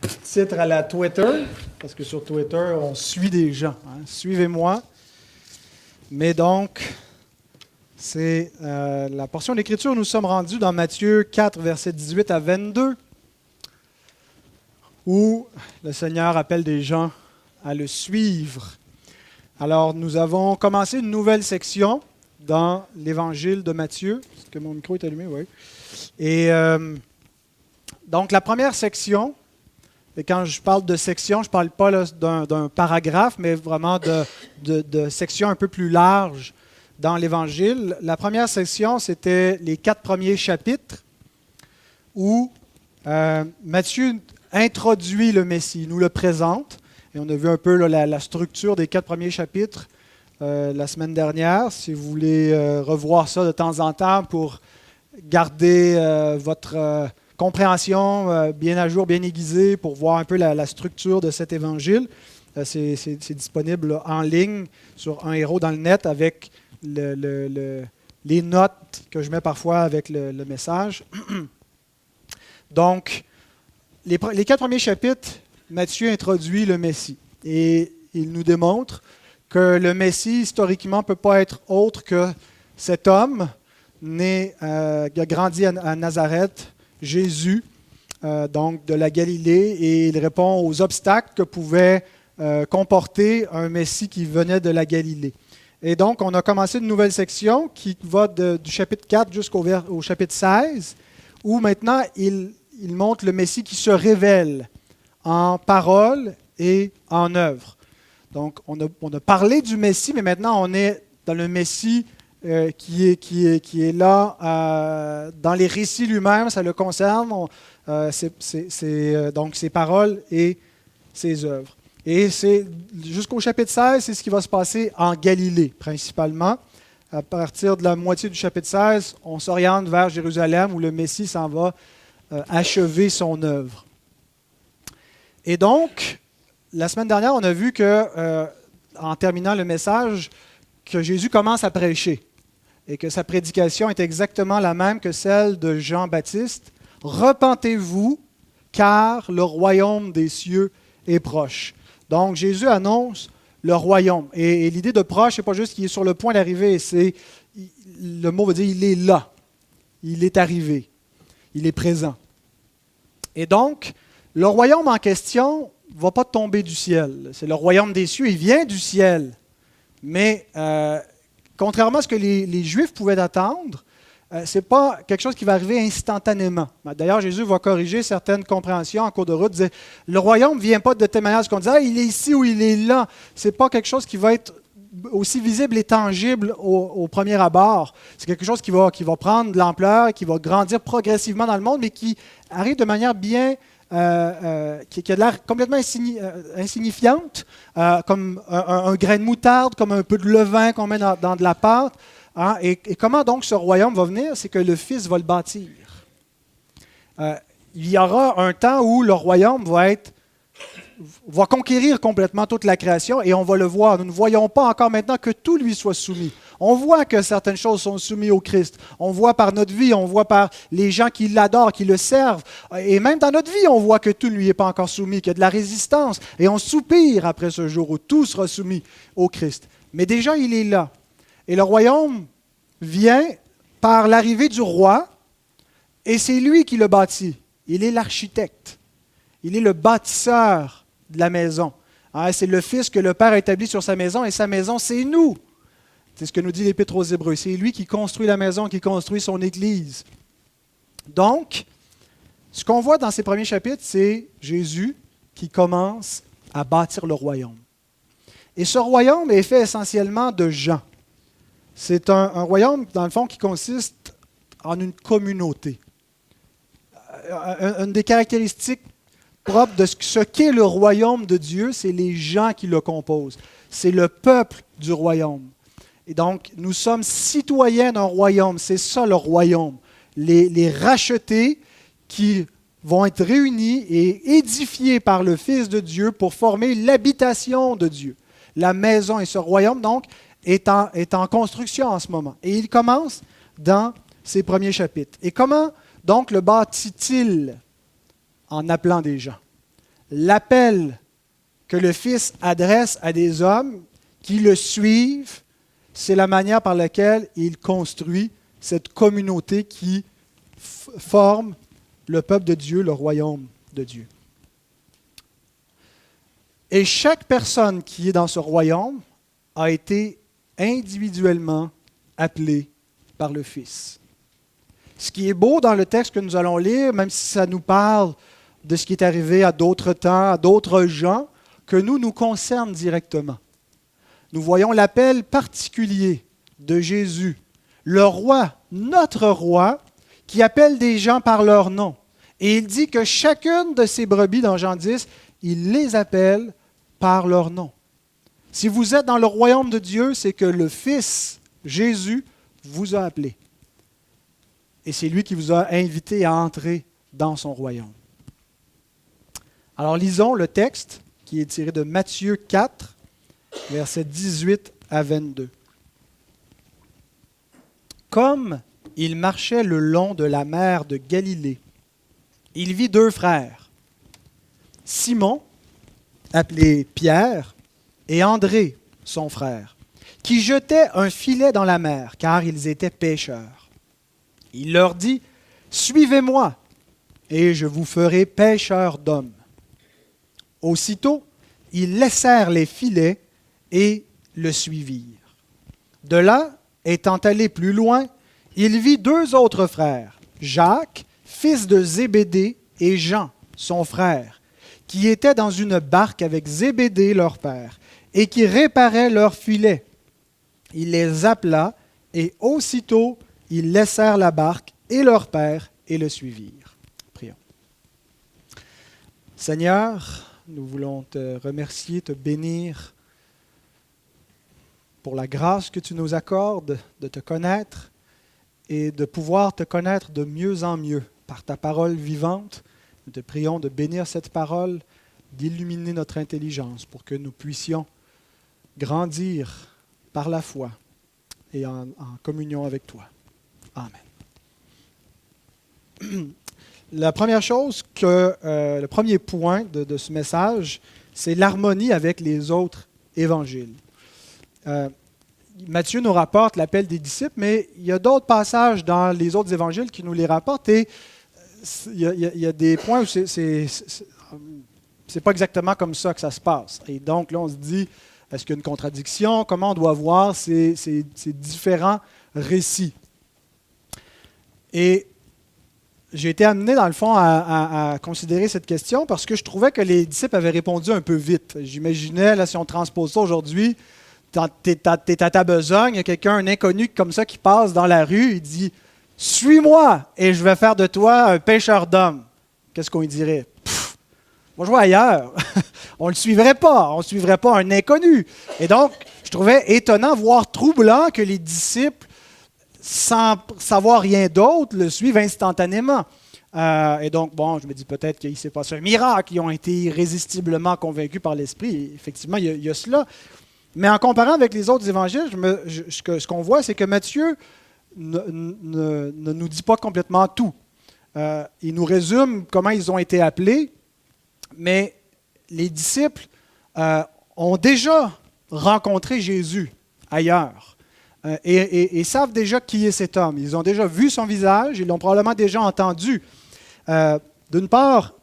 titre à la Twitter, parce que sur Twitter, on suit des gens. Suivez-moi. Mais donc, c'est la portion d'Écriture où nous sommes rendus dans Matthieu 4, versets 18 à 22, où le Seigneur appelle des gens à le suivre. Alors, nous avons commencé une nouvelle section dans l'Évangile de Matthieu. Est-ce que mon micro est allumé? Oui. Et donc, la première section, et quand je parle de section, je ne parle pas là, d'un paragraphe, mais vraiment de sections un peu plus larges dans l'Évangile. La première section, c'était les 4 premiers chapitres où Matthieu introduit le Messie, il nous le présente. Et on a vu un peu là, la structure des 4 premiers chapitres la semaine dernière. Si vous voulez revoir ça de temps en temps pour garder votre compréhension bien à jour, bien aiguisée, pour voir un peu la structure de cet évangile, c'est disponible là, en ligne sur Un Héros dans le net avec les notes que je mets parfois avec le message. Donc, les 4 premiers chapitres, Matthieu introduit le Messie et il nous démontre que le Messie, historiquement, ne peut pas être autre que cet homme né, qui a grandi à Nazareth, Jésus, donc de la Galilée, et il répond aux obstacles que pouvait comporter un Messie qui venait de la Galilée. Et donc, on a commencé une nouvelle section qui va du chapitre 4 jusqu'au chapitre 16, où maintenant, il montre le Messie qui se révèle en parole et en œuvre. Donc, on a parlé du Messie, mais maintenant, on est dans le Messie qui est là dans les récits lui-même, ça le concerne, donc ses paroles et ses œuvres. Et jusqu'au chapitre 16, c'est ce qui va se passer en Galilée, principalement. À partir de la moitié du chapitre 16, on s'oriente vers Jérusalem, où le Messie s'en va achever son œuvre. Et donc, la semaine dernière, on a vu que, en terminant le message, que Jésus commence à prêcher et que sa prédication est exactement la même que celle de Jean-Baptiste. « Repentez-vous, car le royaume des cieux est proche. » Donc, Jésus annonce le royaume. Et l'idée de proche, ce n'est pas juste qu'il est sur le point d'arriver, le mot veut dire il est là, il est arrivé, il est présent. Et donc, le royaume en question ne va pas tomber du ciel. C'est le royaume des cieux, il vient du ciel. Mais contrairement à ce que les Juifs pouvaient attendre, ce n'est pas quelque chose qui va arriver instantanément. D'ailleurs, Jésus va corriger certaines compréhensions en cours de route. Dire, le royaume ne vient pas de telle manière qu'on disait il est ici ou il est là. Ce n'est pas quelque chose qui va être aussi visible et tangible au premier abord. C'est quelque chose qui va prendre de l'ampleur, qui va grandir progressivement dans le monde, mais qui arrive de manière bien... qui a l'air complètement insignifiante, comme un grain de moutarde, comme un peu de levain qu'on met dans de la pâte. Hein? Et comment donc ce royaume va venir? C'est que le Fils va le bâtir. Il y aura un temps où le royaume va conquérir complètement toute la création et on va le voir. Nous ne voyons pas encore maintenant que tout lui soit soumis. On voit que certaines choses sont soumises au Christ. On voit par notre vie, on voit par les gens qui l'adorent, qui le servent. Et même dans notre vie, on voit que tout ne lui est pas encore soumis, qu'il y a de la résistance. Et on soupire après ce jour où tout sera soumis au Christ. Mais déjà, il est là. Et le royaume vient par l'arrivée du roi et c'est lui qui le bâtit. Il est l'architecte. Il est le bâtisseur de la maison. C'est le Fils que le Père a établi sur sa maison et sa maison, c'est nous. C'est ce que nous dit l'Épître aux Hébreux. C'est lui qui construit la maison, qui construit son Église. Donc, ce qu'on voit dans ces premiers chapitres, c'est Jésus qui commence à bâtir le royaume. Et ce royaume est fait essentiellement de gens. C'est un royaume, dans le fond, qui consiste en une communauté. Une des caractéristiques propres de ce qu'est le royaume de Dieu, c'est les gens qui le composent. C'est le peuple du royaume. Et donc, nous sommes citoyens d'un royaume. C'est ça le royaume. Les rachetés qui vont être réunis et édifiés par le Fils de Dieu pour former l'habitation de Dieu. La maison et ce royaume, donc, est en construction en ce moment. Et il commence dans ces premiers chapitres. Et comment, donc, le bâtit-il? En appelant des gens. l'appel que le Fils adresse à des hommes qui le suivent, c'est la manière par laquelle il construit cette communauté qui forme le peuple de Dieu, le royaume de Dieu. Et chaque personne qui est dans ce royaume a été individuellement appelée par le Fils. Ce qui est beau dans le texte que nous allons lire, même si ça nous parle de ce qui est arrivé à d'autres temps, à d'autres gens, que nous concerne directement. Nous voyons l'appel particulier de Jésus, le roi, notre roi, qui appelle des gens par leur nom. Et il dit que chacune de ces brebis, dans Jean 10, il les appelle par leur nom. Si vous êtes dans le royaume de Dieu, c'est que le Fils, Jésus, vous a appelé. Et c'est lui qui vous a invité à entrer dans son royaume. Alors lisons le texte qui est tiré de Matthieu 4, versets 18 à 22. Comme il marchait le long de la mer de Galilée, il vit deux frères, Simon, appelé Pierre, et André, son frère, qui jetaient un filet dans la mer, car ils étaient pêcheurs. Il leur dit, « Suivez-moi, et je vous ferai pêcheurs d'hommes. » Aussitôt, ils laissèrent les filets et le suivirent. De là, étant allé plus loin, il vit deux autres frères, Jacques, fils de Zébédée, et Jean, son frère, qui étaient dans une barque avec Zébédée, leur père, et qui réparaient leurs filets. Il les appela, et aussitôt, ils laissèrent la barque et leur père et le suivirent. Prions. Seigneur, nous voulons te remercier, te bénir pour la grâce que tu nous accordes de te connaître et de pouvoir te connaître de mieux en mieux par ta parole vivante. Nous te prions de bénir cette parole, d'illuminer notre intelligence pour que nous puissions grandir par la foi et en communion avec toi. Amen. La première chose, le premier point de ce message, c'est l'harmonie avec les autres évangiles. Matthieu nous rapporte l'appel des disciples, mais il y a d'autres passages dans les autres évangiles qui nous les rapportent et il y a des points où c'est pas exactement comme ça que ça se passe. Et donc là, on se dit, est-ce qu'il y a une contradiction? Comment on doit voir ces différents récits? Et j'ai été amené, dans le fond, à considérer cette question parce que je trouvais que les disciples avaient répondu un peu vite. J'imaginais, là, si on transpose ça aujourd'hui, t'es à ta besogne, il y a quelqu'un, un inconnu comme ça, qui passe dans la rue, il dit « Suis-moi et je vais faire de toi un pêcheur d'hommes. » Qu'est-ce qu'on dirait? Moi, je vois ailleurs. On ne le suivrait pas. On ne suivrait pas un inconnu. Et donc, je trouvais étonnant, voire troublant, que les disciples, sans savoir rien d'autre, le suivent instantanément. Et donc, bon, je me dis peut-être qu'il s'est passé un miracle. Ils ont été irrésistiblement convaincus par l'Esprit. Et effectivement, il y a cela. Mais en comparant avec les autres évangiles, ce qu'on voit, c'est que Matthieu ne nous dit pas complètement tout. Il nous résume comment ils ont été appelés, mais les disciples ont déjà rencontré Jésus ailleurs et savent déjà qui est cet homme. Ils ont déjà vu son visage, ils l'ont probablement déjà entendu. D'une part,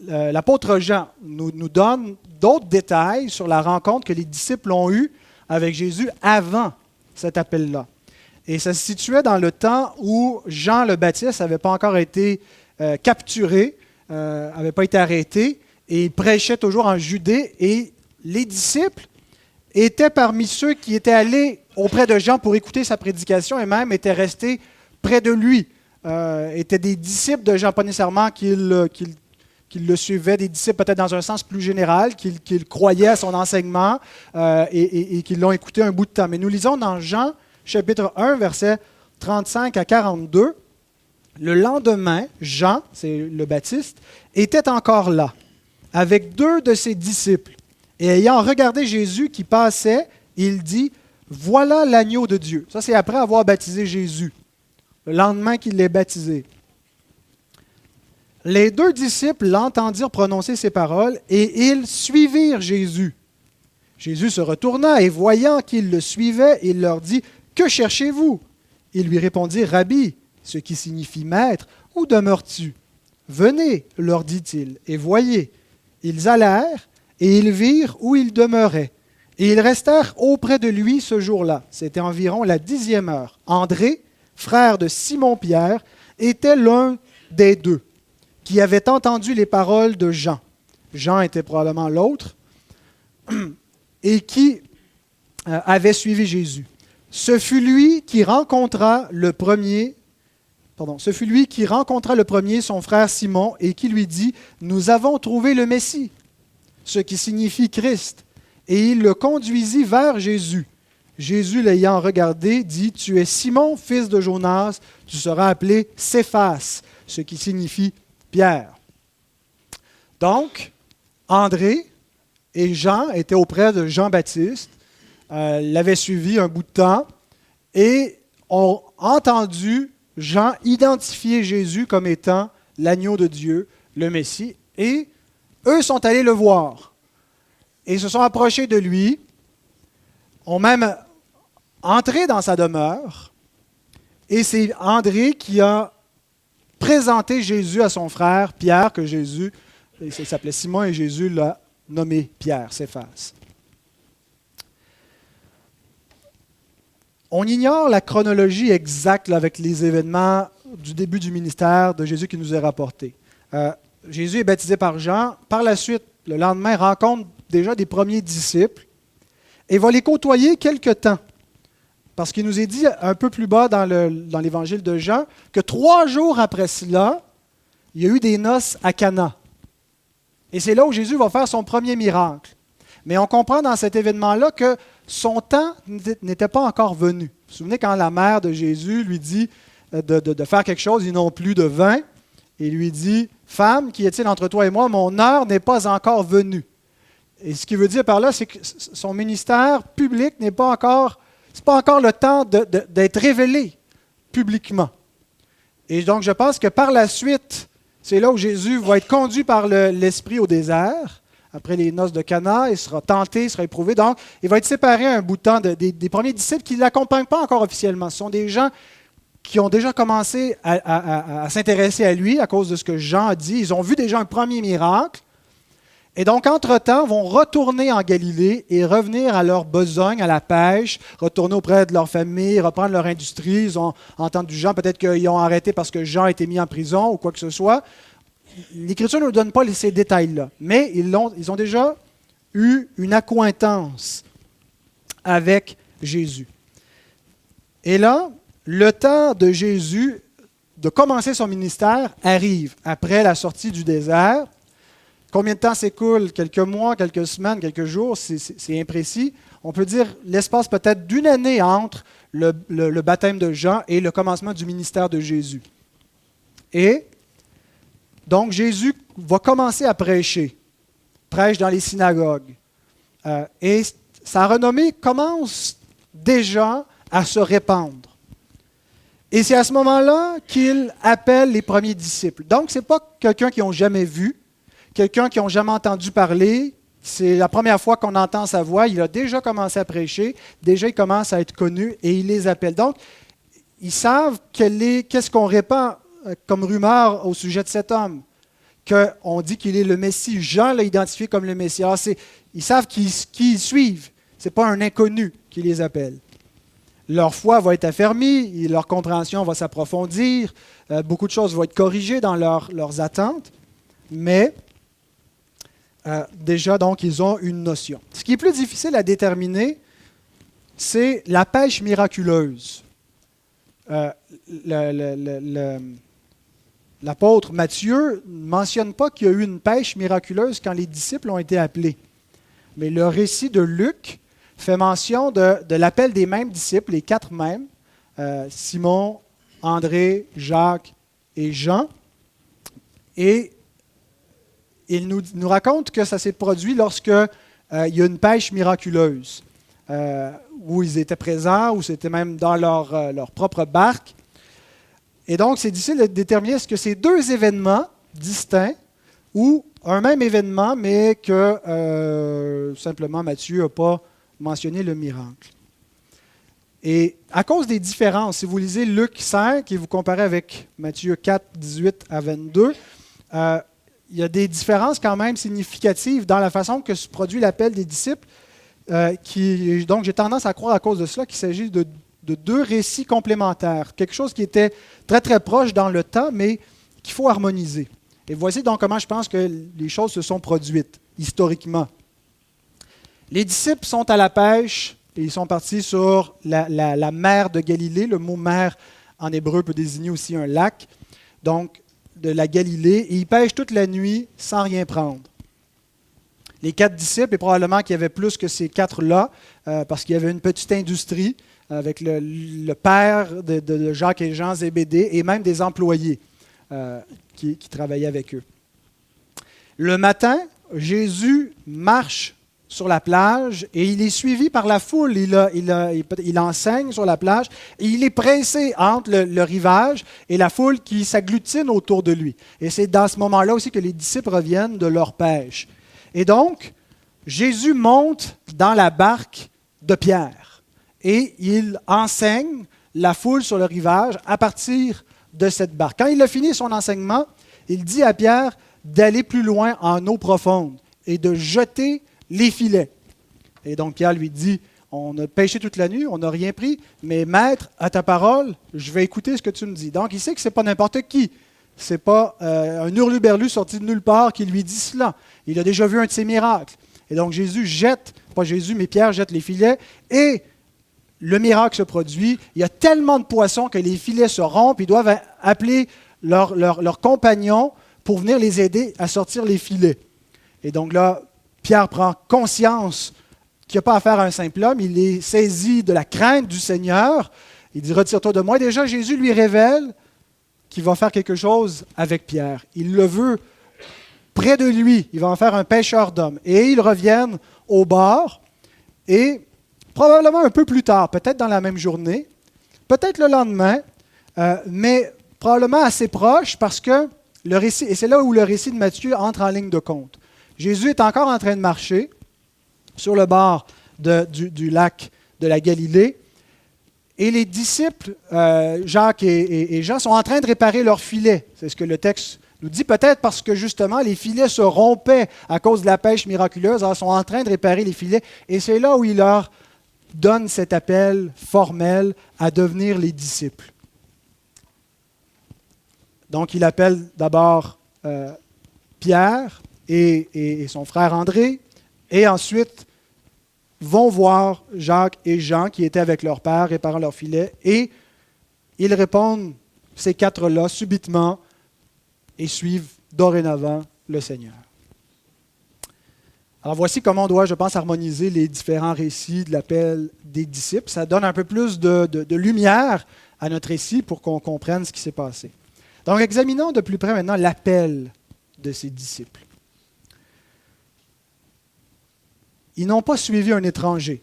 l'apôtre Jean nous donne d'autres détails sur la rencontre que les disciples ont eue avec Jésus avant cet appel-là. Et ça se situait dans le temps où Jean le Baptiste n'avait pas encore été capturé, n'avait pas été arrêté, et il prêchait toujours en Judée. Et les disciples étaient parmi ceux qui étaient allés auprès de Jean pour écouter sa prédication et même étaient restés près de lui. Étaient des disciples de Jean, pas nécessairement qu'ils le suivaient, des disciples peut-être dans un sens plus général, qu'ils croyaient à son enseignement et qu'ils l'ont écouté un bout de temps. Mais nous lisons dans Jean, chapitre 1, versets 35 à 42, « Le lendemain, Jean, c'est le Baptiste, était encore là, avec deux de ses disciples. Et ayant regardé Jésus qui passait, il dit, « Voilà l'agneau de Dieu. » Ça, c'est après avoir baptisé Jésus, le lendemain qu'il l'ait baptisé. Les deux disciples l'entendirent prononcer ces paroles et ils suivirent Jésus. Jésus se retourna et voyant qu'ils le suivaient, il leur dit, « Que cherchez-vous » Ils lui répondirent, « Rabbi », ce qui signifie « Maître », « Où demeures-tu » ? « Venez, leur dit-il, et voyez. » Ils allèrent et ils virent où il demeurait. Et ils restèrent auprès de lui ce jour-là. C'était environ la 10e heure. André, frère de Simon-Pierre, était l'un des deux qui avait entendu les paroles de Jean. Jean était probablement l'autre, et qui avait suivi Jésus. Ce fut lui qui rencontra le premier son frère Simon et qui lui dit, « Nous avons trouvé le Messie », ce qui signifie Christ. Et il le conduisit vers Jésus. Jésus, l'ayant regardé, dit, « Tu es Simon, fils de Jonas, tu seras appelé Céphas », ce qui signifie Pierre. Donc, André et Jean étaient auprès de Jean-Baptiste, l'avaient suivi un bout de temps et ont entendu Jean identifier Jésus comme étant l'agneau de Dieu, le Messie, et eux sont allés le voir et se sont approchés de lui, ont même entré dans sa demeure, et c'est André qui a présenté Jésus à son frère Pierre, que Jésus, il s'appelait Simon et Jésus l'a nommé Pierre, Céphas. On ignore la chronologie exacte avec les événements du début du ministère de Jésus qui nous est rapporté. Jésus est baptisé par Jean. Par la suite, le lendemain, rencontre déjà des premiers disciples et va les côtoyer quelque temps. Parce qu'il nous est dit un peu plus bas dans l'évangile de Jean que 3 jours après cela, il y a eu des noces à Cana. Et c'est là où Jésus va faire son premier miracle. Mais on comprend dans cet événement-là que son temps n'était pas encore venu. Vous vous souvenez quand la mère de Jésus lui dit de faire quelque chose, ils n'ont plus de vin, et lui dit, « Femme, qu'y a-t-il entre toi et moi? Mon heure n'est pas encore venue. » Et ce qu'il veut dire par là, c'est que son ministère public n'est pas encore, c'est pas encore le temps d'être révélé publiquement. Et donc, je pense que par la suite, c'est là où Jésus va être conduit par l'Esprit au désert. Après les noces de Cana, il sera tenté, il sera éprouvé. Donc, il va être séparé un bout de temps des premiers disciples qui ne l'accompagnent pas encore officiellement. Ce sont des gens qui ont déjà commencé à s'intéresser à lui à cause de ce que Jean a dit. Ils ont vu déjà un premier miracle. Et donc, entre-temps, vont retourner en Galilée et revenir à leur besogne, à la pêche, retourner auprès de leur famille, reprendre leur industrie. Ils ont entendu Jean, peut-être qu'ils ont arrêté parce que Jean a été mis en prison ou quoi que ce soit. L'Écriture ne nous donne pas ces détails-là, mais ils ont déjà eu une accointance avec Jésus. Et là, le temps de Jésus de commencer son ministère arrive après la sortie du désert. Combien de temps s'écoule? Quelques mois, quelques semaines, quelques jours, c'est imprécis. On peut dire l'espace peut-être d'1 année entre le baptême de Jean et le commencement du ministère de Jésus. Et donc, Jésus va commencer à prêcher. Prêche dans les synagogues. Et sa renommée commence déjà à se répandre. Et c'est à ce moment-là qu'il appelle les premiers disciples. Donc, ce n'est pas quelqu'un qu'ils n'ont jamais vu, quelqu'un qu'ils n'ont jamais entendu parler. C'est la première fois qu'on entend sa voix. Il a déjà commencé à prêcher. Déjà, il commence à être connu et il les appelle. Donc, ils savent qu'est-ce qu'on répand comme rumeur au sujet de cet homme, qu'on dit qu'il est le Messie. Jean l'a identifié comme le Messie. Alors, ils savent qui ils suivent. Ce n'est pas un inconnu qui les appelle. Leur foi va être affermie, leur compréhension va s'approfondir, beaucoup de choses vont être corrigées dans leurs attentes, mais déjà, donc, ils ont une notion. Ce qui est plus difficile à déterminer, c'est la pêche miraculeuse. L'apôtre Matthieu ne mentionne pas qu'il y a eu une pêche miraculeuse quand les disciples ont été appelés. Mais le récit de Luc fait mention de l'appel des mêmes disciples, les 4 mêmes, Simon, André, Jacques et Jean. Et il nous raconte que ça s'est produit lorsque il y a une pêche miraculeuse, où ils étaient présents, où c'était même dans leur propre barque. Et donc, c'est difficile de déterminer est-ce que ces 2 événements distincts ou un même événement, mais que simplement Matthieu n'a pas mentionné le miracle. Et à cause des différences, si vous lisez Luc 5 et vous comparez avec Matthieu 4, 18 à 22, il y a des différences quand même significatives dans la façon que se produit l'appel des disciples. Donc j'ai tendance à croire à cause de cela qu'il s'agit de deux récits complémentaires, quelque chose qui était très très proche dans le temps, mais qu'il faut harmoniser. Et voici donc comment je pense que les choses se sont produites historiquement. Les disciples sont à la pêche et ils sont partis sur la mer de Galilée. Le mot mer en hébreu peut désigner aussi un lac, donc de la Galilée, et ils pêchent toute la nuit sans rien prendre. Les 4 disciples, et probablement qu'il y avait plus que ces 4-là, parce qu'il y avait une petite industrie avec le père de Jacques et Jean, Zébédée, et même des employés qui travaillaient avec eux. Le matin, Jésus marche sur la plage et il est suivi par la foule. Il enseigne sur la plage et il est pressé entre le rivage et la foule qui s'agglutine autour de lui. Et c'est dans ce moment-là aussi que les disciples reviennent de leur pêche. Et donc, Jésus monte dans la barque de Pierre et il enseigne la foule sur le rivage à partir de cette barque. Quand il a fini son enseignement, il dit à Pierre d'aller plus loin en eau profonde et de jeter les filets. Et donc Pierre lui dit, on a pêché toute la nuit, on n'a rien pris, mais maître, à ta parole, je vais écouter ce que tu me dis. Donc il sait que ce n'est pas n'importe qui. Ce n'est pas un hurluberlu sorti de nulle part qui lui dit cela. Il a déjà vu un de ses miracles. Et donc Pierre jette les filets et le miracle se produit. Il y a tellement de poissons que les filets se rompent. Ils doivent appeler leurs compagnons pour venir les aider à sortir les filets. Et donc là, Pierre prend conscience qu'il n'y a pas affaire à un simple homme. Il est saisi de la crainte du Seigneur. Il dit « Retire-toi de moi ». Et déjà, Jésus lui révèle qu'il va faire quelque chose avec Pierre. Il le veut près de lui. Il va en faire un pêcheur d'hommes. Et ils reviennent au bord. Et probablement un peu plus tard, peut-être dans la même journée, peut-être le lendemain, mais probablement assez proche parce que le récit, et c'est là où le récit de Matthieu entre en ligne de compte. Jésus est encore en train de marcher sur le bord du lac de la Galilée et les disciples, Jacques et Jean, sont en train de réparer leurs filets. C'est ce que le texte nous dit, peut-être parce que justement les filets se rompaient à cause de la pêche miraculeuse. Alors, ils sont en train de réparer les filets et c'est là où il leur donne cet appel formel à devenir les disciples. Donc, il appelle d'abord Pierre et son frère André, et ensuite vont voir Jacques et Jean qui étaient avec leur père réparant leur filet, et ils répondent, ces 4-là, subitement, et suivent dorénavant le Seigneur. Alors voici comment on doit, je pense, harmoniser les différents récits de l'appel des disciples. Ça donne un peu plus de lumière à notre récit pour qu'on comprenne ce qui s'est passé. Donc examinons de plus près maintenant l'appel de ces disciples. Ils n'ont pas suivi un étranger.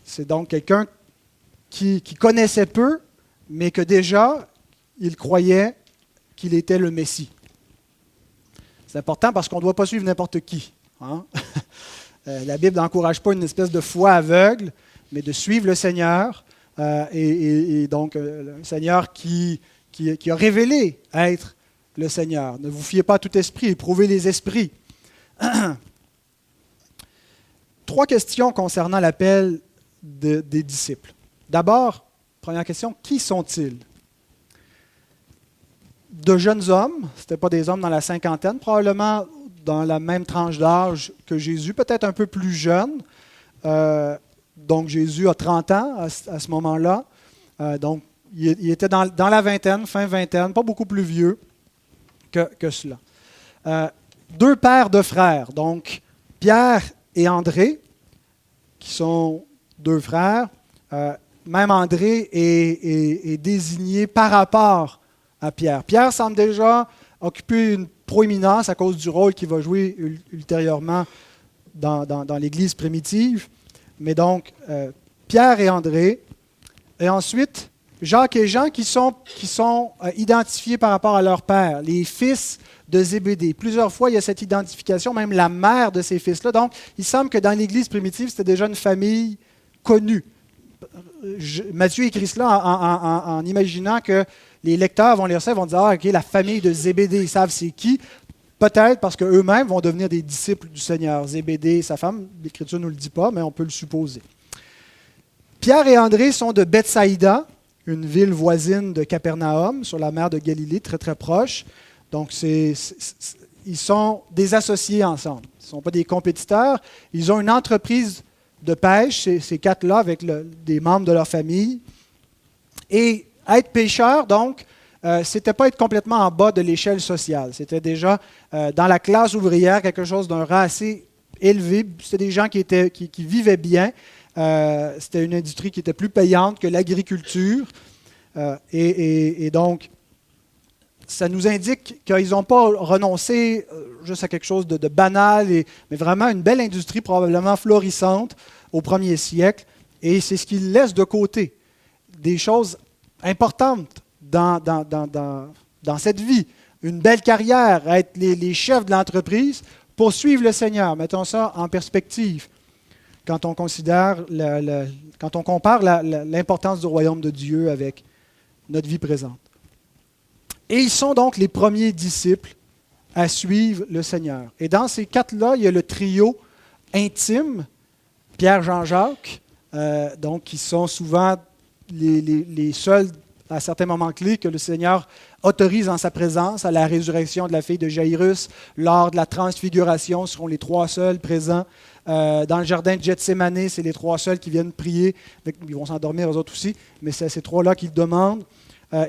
C'est donc quelqu'un qui connaissait peu, mais que déjà, il croyait qu'il était le Messie. C'est important parce qu'on ne doit pas suivre n'importe qui. Hein? La Bible n'encourage pas une espèce de foi aveugle, mais de suivre le Seigneur, et donc le Seigneur qui a révélé être le Seigneur. Ne vous fiez pas à tout esprit, éprouvez les esprits. 3 questions concernant l'appel des disciples. D'abord, première question, qui sont-ils? De jeunes hommes, ce n'étaient pas des hommes dans la cinquantaine, probablement dans la même tranche d'âge que Jésus, peut-être un peu plus jeune. Donc Jésus a 30 ans à ce moment-là. Donc il était dans la vingtaine, fin vingtaine, pas beaucoup plus vieux que cela. 2 paires de frères, donc Pierre et André, qui sont 2 frères. Même André est désigné par rapport à Pierre. Pierre semble déjà occuper une proéminence à cause du rôle qu'il va jouer ultérieurement dans l'Église primitive. Mais donc, Pierre et André. Et ensuite, Jacques et Jean qui sont identifiés par rapport à leur père, les fils de Zébédée. Plusieurs fois, il y a cette identification, même la mère de ces fils-là. Donc, il semble que dans l'Église primitive, c'était déjà une famille connue. Matthieu écrit cela en imaginant que les lecteurs vont lire ça et vont dire « Ah, ok, la famille de Zébédée, ils savent c'est qui ». Peut-être parce qu'eux-mêmes vont devenir des disciples du Seigneur. Zébédée et sa femme, l'Écriture ne nous le dit pas, mais on peut le supposer. Pierre et André sont de Bethsaïda, une ville voisine de Capernaum, sur la mer de Galilée, très très proche. Donc, ils sont des associés ensemble. Ils ne sont pas des compétiteurs. Ils ont une entreprise de pêche, ces quatre-là, avec des membres de leur famille. Et être pêcheur, donc, c'était pas être complètement en bas de l'échelle sociale. C'était déjà dans la classe ouvrière quelque chose d'un rang assez élevé. C'était des gens qui vivaient bien. C'était une industrie qui était plus payante que l'agriculture. Et donc, ça nous indique qu'ils n'ont pas renoncé juste à quelque chose de banal, mais vraiment une belle industrie probablement florissante au 1er siècle. Et c'est ce qu'ils laissent de côté. Des choses importantes dans cette vie. Une belle carrière, être les chefs de l'entreprise, poursuivre le Seigneur. Mettons ça en perspective quand on considère, quand on compare l'importance du royaume de Dieu avec notre vie présente. Et ils sont donc les premiers disciples à suivre le Seigneur. Et dans ces quatre-là, il y a le trio intime, Pierre, Jean, Jacques, donc qui sont souvent les seuls, à certains moments clés, que le Seigneur autorise en sa présence. À la résurrection de la fille de Jairus, lors de la transfiguration, seront les trois seuls présents. Dans le jardin de Gethsémané, c'est les trois seuls qui viennent prier. Ils vont s'endormir, eux autres aussi, mais c'est ces trois-là qui le demandent.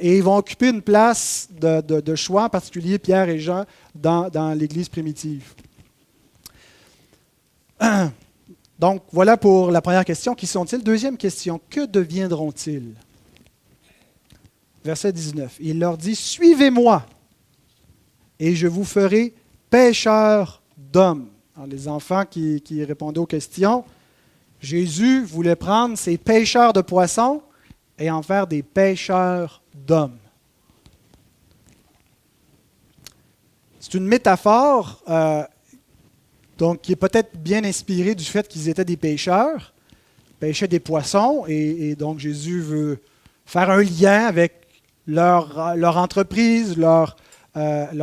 Et ils vont occuper une place de choix, en particulier Pierre et Jean, dans l'Église primitive. Donc, voilà pour la première question. Qui sont-ils? Deuxième question. Que deviendront-ils? Verset 19. Il leur dit, « Suivez-moi, et je vous ferai pêcheurs d'hommes. » Alors, les enfants qui répondaient aux questions, Jésus voulait prendre ces pêcheurs de poissons et en faire des pêcheurs d'hommes. C'est une métaphore donc, qui est peut-être bien inspirée du fait qu'ils étaient des pêcheurs, pêchaient des poissons, et donc Jésus veut faire un lien avec leur entreprise, leur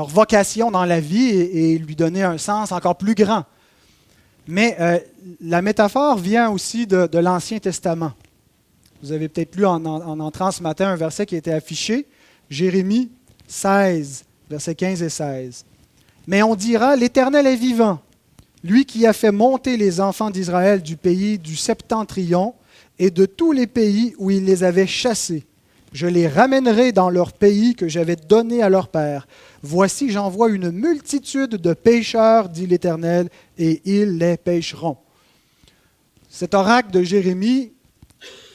vocation dans la vie et lui donner un sens encore plus grand. Mais la métaphore vient aussi de l'Ancien Testament. Vous avez peut-être lu en entrant ce matin un verset qui était affiché, Jérémie 16, versets 15 et 16. « Mais on dira, l'Éternel est vivant, lui qui a fait monter les enfants d'Israël du pays du septentrion et de tous les pays où il les avait chassés. Je les ramènerai dans leur pays que j'avais donné à leur père. Voici, j'envoie une multitude de pêcheurs, dit l'Éternel, et ils les pêcheront. » Cet oracle de Jérémie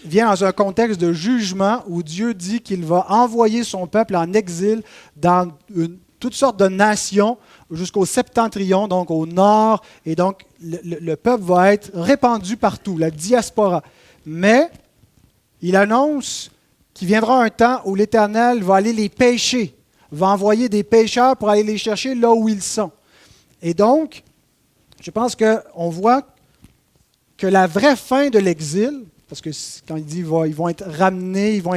vient dans un contexte de jugement où Dieu dit qu'il va envoyer son peuple en exil dans toutes sortes de nations jusqu'au septentrion, donc au nord, et donc le peuple va être répandu partout, la diaspora. Mais il annonce qu'il viendra un temps où l'Éternel va aller les pêcher, va envoyer des pêcheurs pour aller les chercher là où ils sont. Et donc, je pense qu'on voit que la vraie fin de l'exil, parce que quand il dit ils vont être ramenés, il va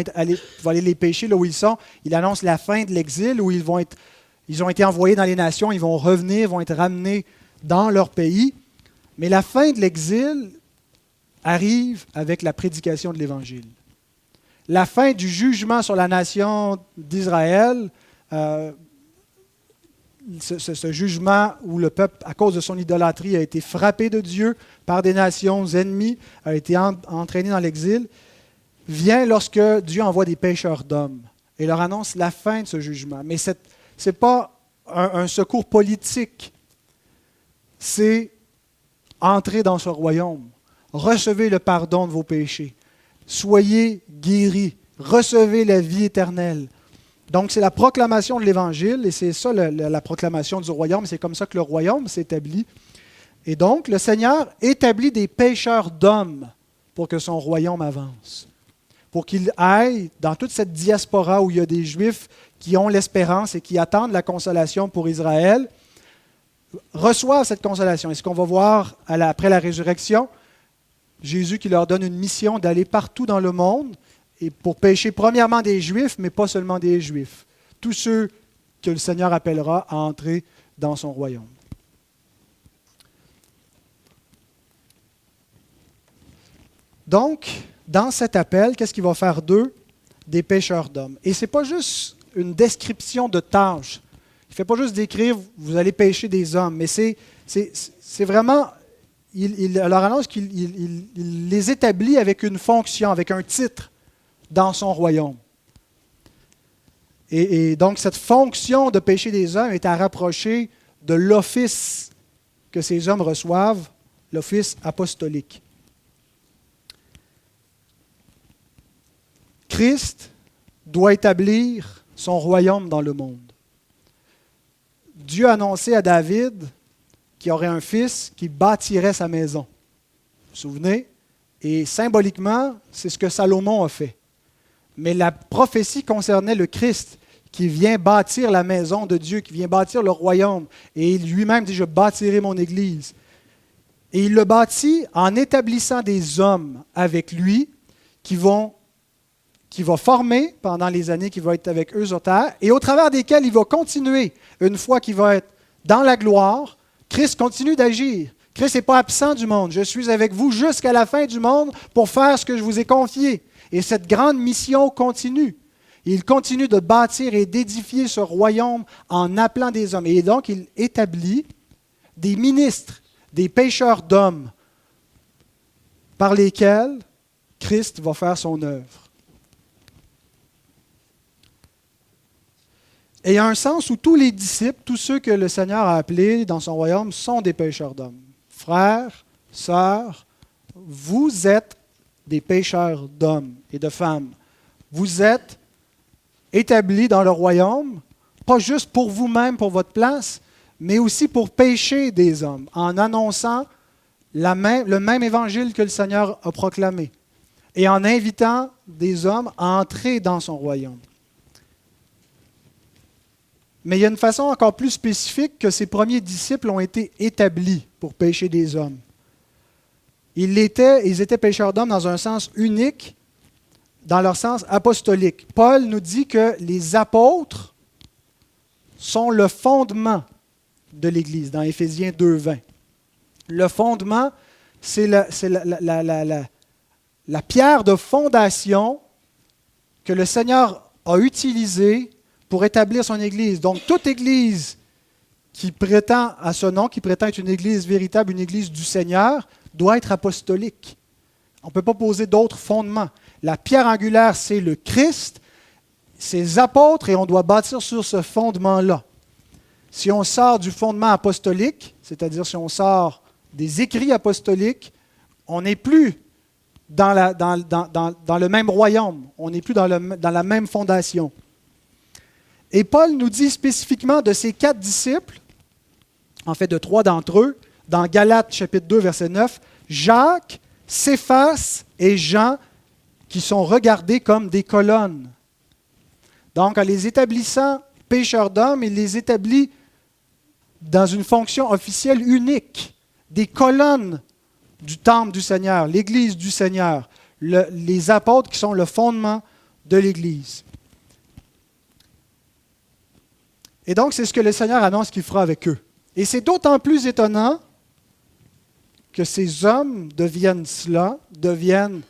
aller les pêcher là où ils sont, il annonce la fin de l'exil où ils ont été envoyés dans les nations, ils vont revenir, vont être ramenés dans leur pays. Mais la fin de l'exil arrive avec la prédication de l'Évangile. La fin du jugement sur la nation d'Israël, ce jugement où le peuple, à cause de son idolâtrie, a été frappé de Dieu par des nations ennemies, a été entraîné dans l'exil, vient lorsque Dieu envoie des pêcheurs d'hommes et leur annonce la fin de ce jugement. Mais ce n'est pas un secours politique, c'est entrer dans ce royaume, recevez le pardon de vos péchés, soyez guéris, recevez la vie éternelle. Donc, c'est la proclamation de l'Évangile, et c'est ça la proclamation du royaume, c'est comme ça que le royaume s'établit. Et donc, le Seigneur établit des pêcheurs d'hommes pour que son royaume avance, pour qu'il aille dans toute cette diaspora où il y a des Juifs qui ont l'espérance et qui attendent la consolation pour Israël, reçoivent cette consolation. Et ce qu'on va voir après la résurrection, Jésus qui leur donne une mission d'aller partout dans le monde et pour pécher premièrement des Juifs, mais pas seulement des Juifs. Tous ceux que le Seigneur appellera à entrer dans son royaume. Donc, dans cet appel, qu'est-ce qu'il va faire d'eux? Des pêcheurs d'hommes. Et ce n'est pas juste une description de tâches. Il ne fait pas juste décrire « vous allez pêcher des hommes », mais c'est vraiment, il leur annonce qu'il les établit avec une fonction, avec un titre dans son royaume. Et donc, cette fonction de pêcher des hommes est à rapprocher de l'office que ces hommes reçoivent, l'office apostolique. Christ doit établir son royaume dans le monde. Dieu a annoncé à David qu'il aurait un fils qui bâtirait sa maison. Vous vous souvenez? Et symboliquement, c'est ce que Salomon a fait. Mais la prophétie concernait le Christ qui vient bâtir la maison de Dieu, qui vient bâtir le royaume. Et lui-même dit, je bâtirai mon Église. Et il le bâtit en établissant des hommes avec lui qui va former pendant les années qu'il va être avec eux sur terre et au travers desquels il va continuer. Une fois qu'il va être dans la gloire, Christ continue d'agir. Christ n'est pas absent du monde. Je suis avec vous jusqu'à la fin du monde pour faire ce que je vous ai confié. Et cette grande mission continue. Il continue de bâtir et d'édifier ce royaume en appelant des hommes. Et donc, il établit des ministres, des pêcheurs d'hommes par lesquels Christ va faire son œuvre. Et il y a un sens où tous les disciples, tous ceux que le Seigneur a appelés dans son royaume, sont des pêcheurs d'hommes. Frères, sœurs, vous êtes des pêcheurs d'hommes et de femmes. Vous êtes établis dans le royaume, pas juste pour vous-même, pour votre place, mais aussi pour pêcher des hommes, en annonçant le même évangile que le Seigneur a proclamé et en invitant des hommes à entrer dans son royaume. Mais il y a une façon encore plus spécifique que ces premiers disciples ont été établis pour pêcher des hommes. Ils étaient pêcheurs d'hommes dans un sens unique, dans leur sens apostolique. Paul nous dit que les apôtres sont le fondement de l'Église, dans Éphésiens 2,20. Le fondement, c'est la pierre de fondation que le Seigneur a utilisée pour établir son Église. Donc, toute Église qui prétend à ce nom, qui prétend être une Église véritable, une Église du Seigneur, doit être apostolique. On ne peut pas poser d'autres fondements. La pierre angulaire, c'est le Christ, ses apôtres, et on doit bâtir sur ce fondement-là. Si on sort du fondement apostolique, c'est-à-dire si on sort des écrits apostoliques, on n'est plus dans le même royaume, on n'est plus dans la même fondation. Et Paul nous dit spécifiquement de ces 4 disciples, en fait de 3 d'entre eux, dans Galates chapitre 2, verset 9, Jacques, Céphas et Jean, qui sont regardés comme des colonnes. Donc, en les établissant pêcheurs d'hommes, il les établit dans une fonction officielle unique, des colonnes du temple du Seigneur, l'Église du Seigneur, les apôtres qui sont le fondement de l'Église. Et donc, c'est ce que le Seigneur annonce qu'il fera avec eux. Et c'est d'autant plus étonnant que ces hommes deviennent cela, deviennent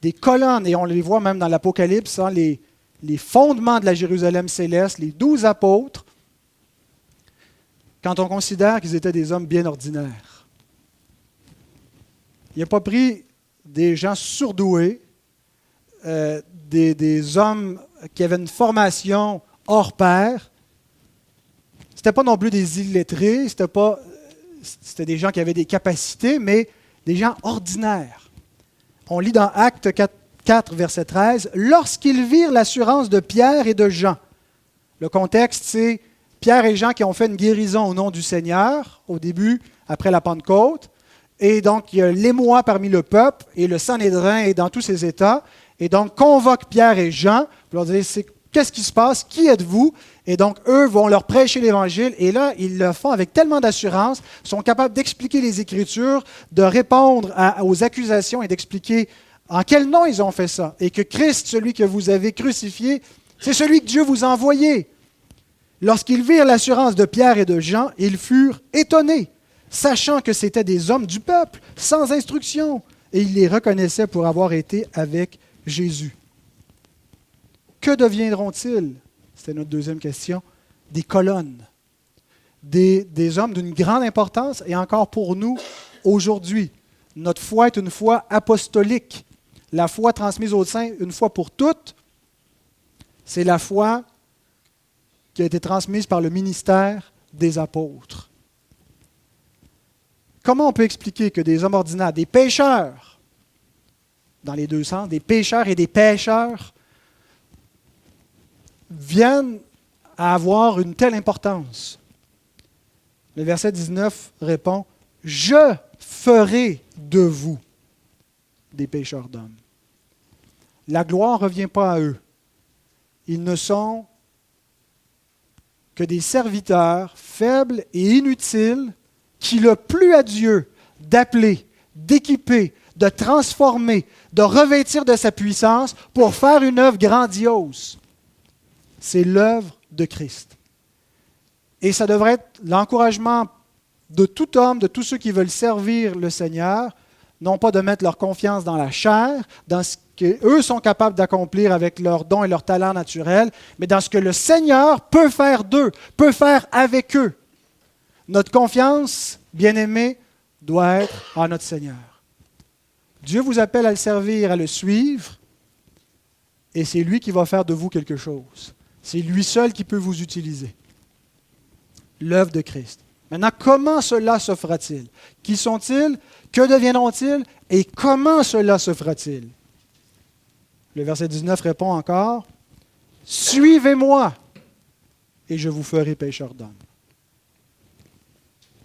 des colonnes, et on les voit même dans l'Apocalypse, hein, les fondements de la Jérusalem céleste, les 12 apôtres, quand on considère qu'ils étaient des hommes bien ordinaires. Il n'a pas pris des gens surdoués, des hommes qui avaient une formation hors pair. Ce n'était pas non plus des illettrés, c'était des gens qui avaient des capacités, mais des gens ordinaires. On lit dans Actes 4, verset 13, « Lorsqu'ils virent l'assurance de Pierre et de Jean », le contexte, c'est Pierre et Jean qui ont fait une guérison au nom du Seigneur, au début, après la Pentecôte, et donc il y a l'émoi parmi le peuple, et le Sanhédrin est dans tous ses états, et donc convoque Pierre et Jean pour leur dire qu'est-ce qui se passe, qui êtes-vous? Et donc eux vont leur prêcher l'Évangile et là, ils le font avec tellement d'assurance, sont capables d'expliquer les Écritures, de répondre aux accusations et d'expliquer en quel nom ils ont fait ça et que Christ, celui que vous avez crucifié, c'est celui que Dieu vous a envoyé. Lorsqu'ils virent l'assurance de Pierre et de Jean, ils furent étonnés, sachant que c'étaient des hommes du peuple, sans instruction, et ils les reconnaissaient pour avoir été avec Jésus. Que deviendront-ils? C'était notre deuxième question. Des colonnes, des hommes d'une grande importance, et encore pour nous, aujourd'hui. Notre foi est une foi apostolique. La foi transmise aux saints une fois pour toutes, c'est la foi qui a été transmise par le ministère des apôtres. Comment on peut expliquer que des hommes ordinaires, des pécheurs, dans les deux sens, des pécheurs et des pêcheurs, viennent à avoir une telle importance? Le verset 19 répond « Je ferai de vous des pécheurs d'hommes. » La gloire ne revient pas à eux. Ils ne sont que des serviteurs faibles et inutiles qu'il a plu à Dieu d'appeler, d'équiper, de transformer, de revêtir de sa puissance pour faire une œuvre grandiose. C'est l'œuvre de Christ. Et ça devrait être l'encouragement de tout homme, de tous ceux qui veulent servir le Seigneur, non pas de mettre leur confiance dans la chair, dans ce qu'eux sont capables d'accomplir avec leurs dons et leurs talents naturels, mais dans ce que le Seigneur peut faire d'eux, peut faire avec eux. Notre confiance, bien-aimés, doit être en notre Seigneur. Dieu vous appelle à le servir, à le suivre, et c'est lui qui va faire de vous quelque chose. C'est lui seul qui peut vous utiliser. L'œuvre de Christ. Maintenant, comment cela se fera-t-il? Qui sont-ils? Que deviendront-ils? Et comment cela se fera-t-il? Le verset 19 répond encore, « Suivez-moi, et je vous ferai pécheurs d'hommes. »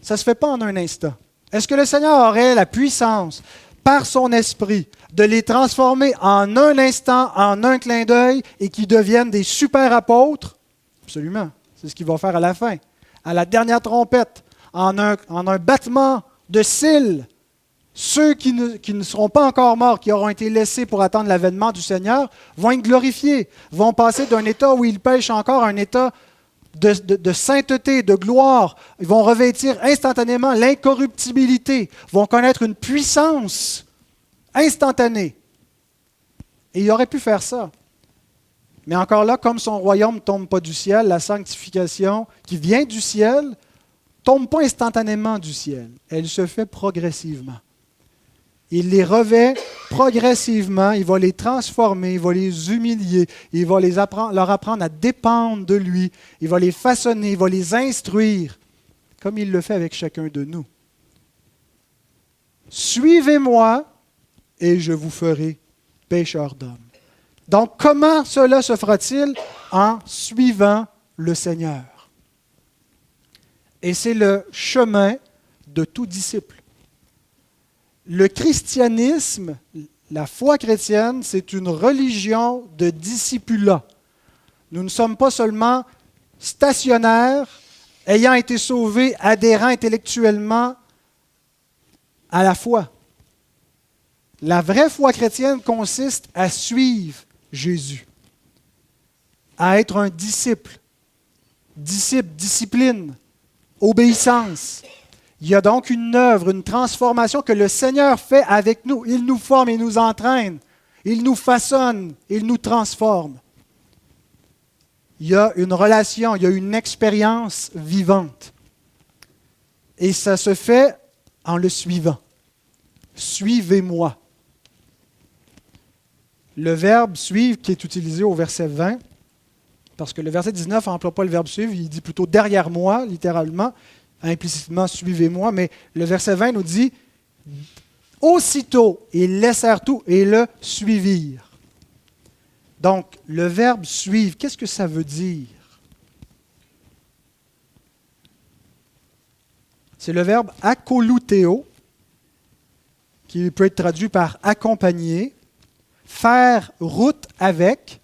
Ça ne se fait pas en un instant. Est-ce que le Seigneur aurait la puissance, par son esprit, de les transformer en un instant, en un clin d'œil, et qu'ils deviennent des super apôtres? Absolument. C'est ce qu'il va faire à la fin. À la dernière trompette, en un battement de cils, ceux qui ne seront pas encore morts, qui auront été laissés pour attendre l'avènement du Seigneur, vont être glorifiés, vont passer d'un état où ils pêchent encore à un état de sainteté, de gloire. Ils vont revêtir instantanément l'incorruptibilité, vont connaître une puissance instantanée. Et il aurait pu faire ça. Mais encore là, comme son royaume ne tombe pas du ciel, la sanctification qui vient du ciel ne tombe pas instantanément du ciel. Elle se fait progressivement. Il les revêt progressivement, il va les transformer, il va les humilier, il va leur apprendre à dépendre de lui, il va les façonner, il va les instruire, comme il le fait avec chacun de nous. Suivez-moi et je vous ferai pécheurs d'hommes. Donc, comment cela se fera-t-il? En suivant le Seigneur. Et c'est le chemin de tout disciple. Le christianisme, la foi chrétienne, c'est une religion de discipulat. Nous ne sommes pas seulement stationnaires, ayant été sauvés, adhérents intellectuellement à la foi. La vraie foi chrétienne consiste à suivre Jésus, à être un disciple. Disciple, discipline, obéissance. Il y a donc une œuvre, une transformation que le Seigneur fait avec nous. Il nous forme, il nous entraîne, il nous façonne, il nous transforme. Il y a une relation, il y a une expérience vivante. Et ça se fait en le suivant. Suivez-moi. Le verbe suivre qui est utilisé au verset 20, parce que le verset 19 n'emploie pas le verbe suivre, il dit plutôt derrière moi, littéralement, implicitement suivez-moi, mais le verset 20 nous dit aussitôt ils laissèrent tout et le suivirent. Donc, le verbe suivre, qu'est-ce que ça veut dire? C'est le verbe akoloutéo, qui peut être traduit par accompagner, faire route avec,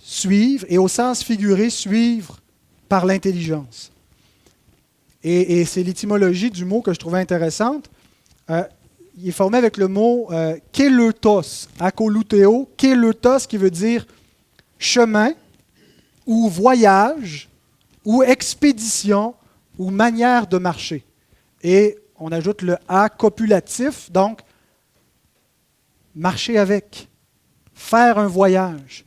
suivre, et au sens figuré, suivre par l'intelligence. Et c'est l'étymologie du mot que je trouvais intéressante. Il est formé avec le mot keleutos, akoluteo, keleutos qui veut dire chemin ou voyage ou expédition ou manière de marcher. Et on ajoute le a copulatif, donc marcher avec, faire un voyage,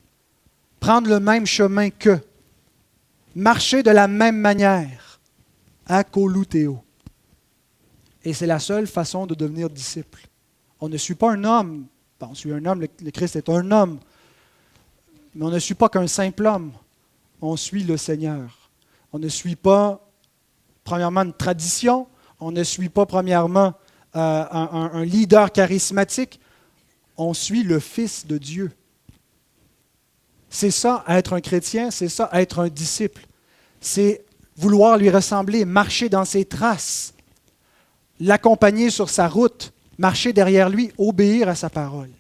prendre le même chemin que, marcher de la même manière, akoluteo. Et c'est la seule façon de devenir disciple. On ne suit pas un homme. Bon, on suit un homme, le Christ est un homme. Mais on ne suit pas qu'un simple homme. On suit le Seigneur. On ne suit pas, premièrement, une tradition. On ne suit pas, premièrement, un leader charismatique. On suit le Fils de Dieu. C'est ça, être un chrétien, c'est ça, être un disciple. C'est vouloir lui ressembler, marcher dans ses traces, l'accompagner sur sa route, marcher derrière lui, obéir à sa parole.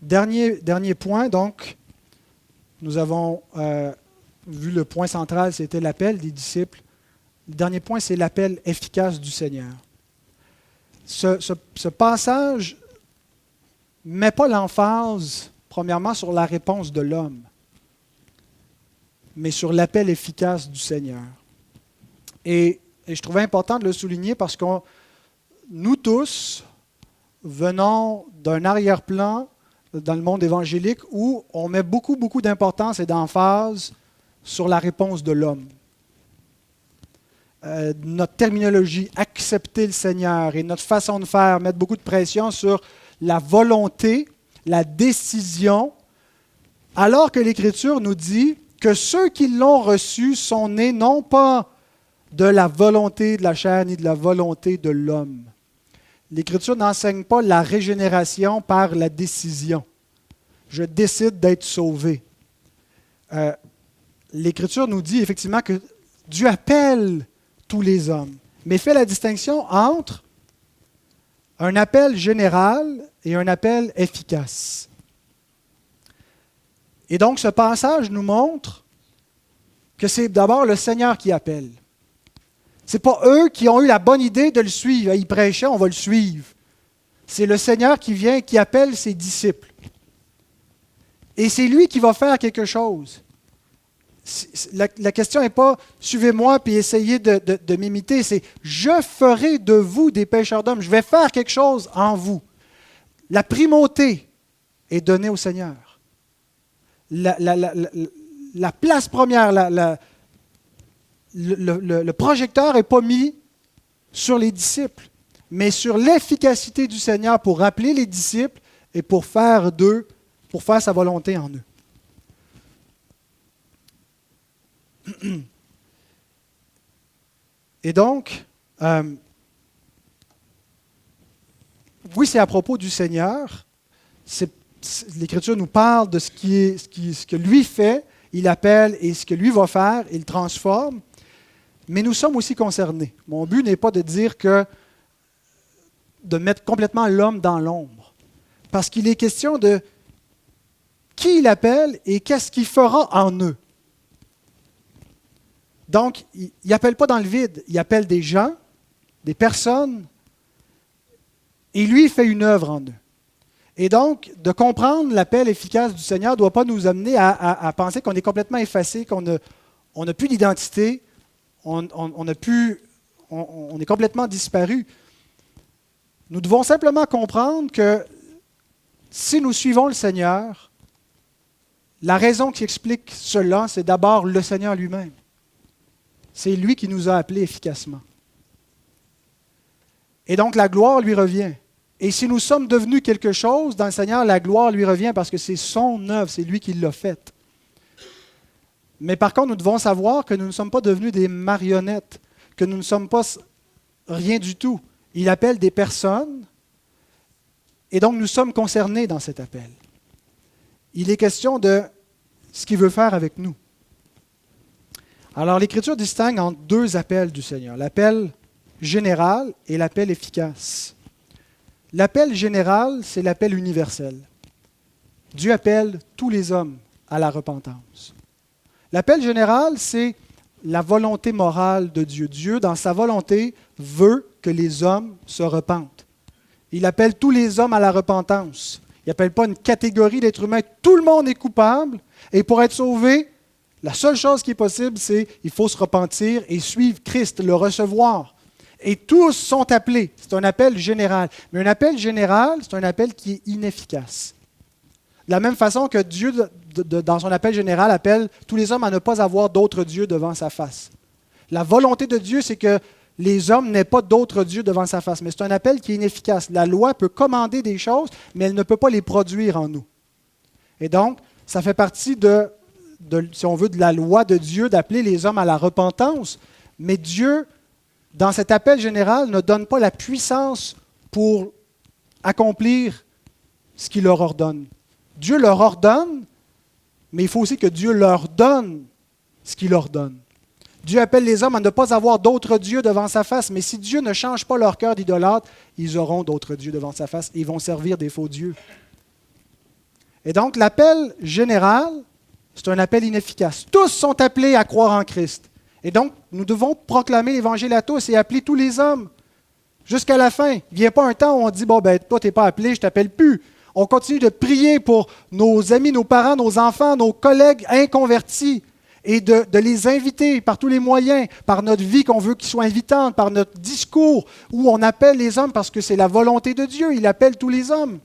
Dernier point, donc, nous avons vu le point central, c'était l'appel des disciples. Le dernier point, c'est l'appel efficace du Seigneur. Ce passage ne met pas l'emphase, premièrement, sur la réponse de l'homme, mais sur l'appel efficace du Seigneur. Et je trouvais important de le souligner parce que nous tous venons d'un arrière-plan dans le monde évangélique où on met beaucoup d'importance et d'emphase sur la réponse de l'homme. Notre terminologie, accepter le Seigneur, et notre façon de faire, mettre beaucoup de pression sur la volonté, la décision, alors que l'Écriture nous dit que ceux qui l'ont reçu sont nés non pas de la volonté de la chair ni de la volonté de l'homme. L'Écriture n'enseigne pas la régénération par la décision. Je décide d'être sauvé. L'Écriture nous dit effectivement que Dieu appelle tous les hommes, mais fait la distinction entre un appel général et un appel efficace. Et donc, ce passage nous montre que c'est d'abord le Seigneur qui appelle. Ce n'est pas eux qui ont eu la bonne idée de le suivre. Ils prêchaient, on va le suivre. C'est le Seigneur qui vient et qui appelle ses disciples. Et c'est lui qui va faire quelque chose. La question n'est pas « suivez-moi puis essayez de m'imiter », c'est « je ferai de vous des pécheurs d'hommes, je vais faire quelque chose en vous ». La primauté est donnée au Seigneur. La place première, le projecteur n'est pas mis sur les disciples, mais sur l'efficacité du Seigneur pour rappeler les disciples et pour faire sa volonté en eux. Et donc, oui, c'est à propos du Seigneur. L'Écriture nous parle de ce que lui fait, il appelle, et ce que lui va faire, il transforme. Mais nous sommes aussi concernés. Mon but n'est pas de dire de mettre complètement l'homme dans l'ombre. Parce qu'il est question de qui il appelle et qu'est-ce qu'il fera en eux. Donc, il n'appelle pas dans le vide, il appelle des gens, des personnes, et lui, il fait une œuvre en eux. Et donc, de comprendre l'appel efficace du Seigneur ne doit pas nous amener à penser qu'on est complètement effacé, qu'on n'a plus d'identité, on est complètement disparu. Nous devons simplement comprendre que si nous suivons le Seigneur, la raison qui explique cela, c'est d'abord le Seigneur lui-même. C'est lui qui nous a appelés efficacement. Et donc, la gloire lui revient. Et si nous sommes devenus quelque chose dans le Seigneur, la gloire lui revient parce que c'est son œuvre, c'est lui qui l'a faite. Mais par contre, nous devons savoir que nous ne sommes pas devenus des marionnettes, que nous ne sommes pas rien du tout. Il appelle des personnes, et donc nous sommes concernés dans cet appel. Il est question de ce qu'il veut faire avec nous. Alors, l'Écriture distingue entre deux appels du Seigneur. L'appel général et l'appel efficace. L'appel général, c'est l'appel universel. Dieu appelle tous les hommes à la repentance. L'appel général, c'est la volonté morale de Dieu. Dieu, dans sa volonté, veut que les hommes se repentent. Il appelle tous les hommes à la repentance. Il n'appelle pas une catégorie d'êtres humains. Tout le monde est coupable. Et pour être sauvé, la seule chose qui est possible, c'est qu'il faut se repentir et suivre Christ, le recevoir. Et tous sont appelés. C'est un appel général. Mais un appel général, c'est un appel qui est inefficace. De la même façon que Dieu, dans son appel général, appelle tous les hommes à ne pas avoir d'autres dieux devant sa face. La volonté de Dieu, c'est que les hommes n'aient pas d'autres dieux devant sa face. Mais c'est un appel qui est inefficace. La loi peut commander des choses, mais elle ne peut pas les produire en nous. Et donc, ça fait partie si on veut, de la loi de Dieu d'appeler les hommes à la repentance. Mais Dieu, dans cet appel général, ne donne pas la puissance pour accomplir ce qu'il leur ordonne. Dieu leur ordonne, mais il faut aussi que Dieu leur donne ce qu'il leur donne. Dieu appelle les hommes à ne pas avoir d'autres dieux devant sa face, mais si Dieu ne change pas leur cœur d'idolâtre, ils auront d'autres dieux devant sa face et ils vont servir des faux dieux. Et donc, l'appel général, c'est un appel inefficace. Tous sont appelés à croire en Christ. Et donc, nous devons proclamer l'Évangile à tous et appeler tous les hommes jusqu'à la fin. Il ne vient pas un temps où on dit « Bon, ben, toi, tu n'es pas appelé, je ne t'appelle plus ». On continue de prier pour nos amis, nos parents, nos enfants, nos collègues inconvertis et de les inviter par tous les moyens, par notre vie qu'on veut qu'ils soient invitants, par notre discours où on appelle les hommes parce que c'est la volonté de Dieu. Il appelle tous les hommes.